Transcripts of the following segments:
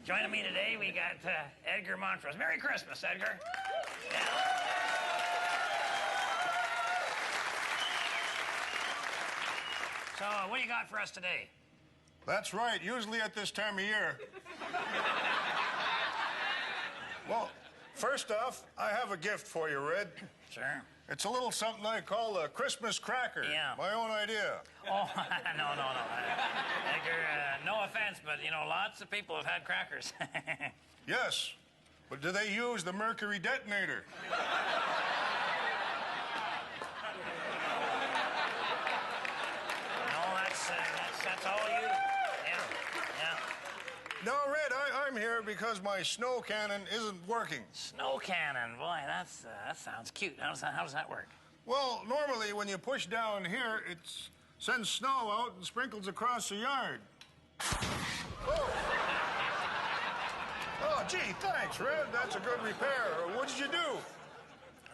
Joining me today, we got Edgar Montrose. Merry Christmas, Edgar. Yeah. So, what do you got for us today? That's right, usually at this time of year. Well, first off, I have a gift for you, Red. Sure. It's a little something I call a Christmas cracker. Yeah. My own idea. Oh, no. Edgar, no offense, but, you know, lots of people have had crackers. Yes, but do they use the mercury detonator? No, that's all you. Yeah. No, Red, I'm here because my snow cannon isn't working. Snow cannon, boy, that sounds cute. How does that work? Well, normally when you push down here, it sends snow out and sprinkles across the yard. Oh, gee, thanks, Red. That's a good repair. What did you do?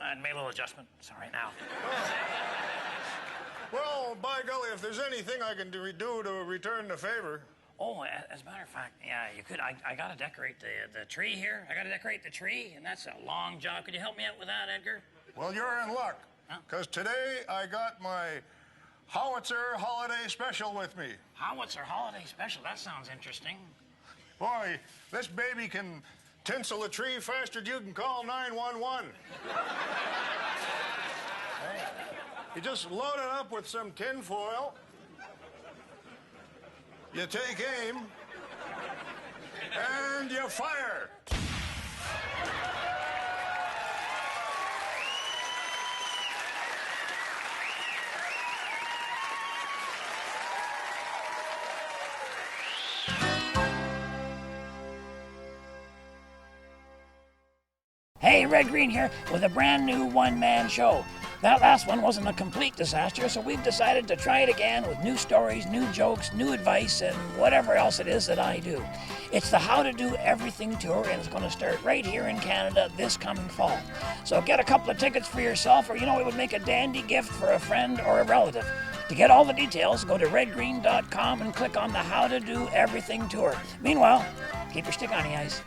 I made a little adjustment. It's all right now. Well, by golly, if there's anything I can do to return the favor. Oh, as a matter of fact, yeah, you could. I got to decorate the tree here. I got to decorate the tree, and that's a long job. Could you help me out with that, Edgar? Well, you're in luck, because today I got my howitzer holiday special with me. Howitzer holiday special? That sounds interesting. Boy, this baby can tinsel a tree faster than you can call 911. You just load it up with some tin foil. You take aim, and you fire. Hey, Red Green here with a brand new one-man show. That last one wasn't a complete disaster, so we've decided to try it again with new stories, new jokes, new advice, and whatever else it is that I do. It's the How to Do Everything tour, and it's going to start right here in Canada this coming fall. So get a couple of tickets for yourself, or, it would make a dandy gift for a friend or a relative. To get all the details, go to redgreen.com and click on the How to Do Everything tour. Meanwhile, keep your stick on the ice.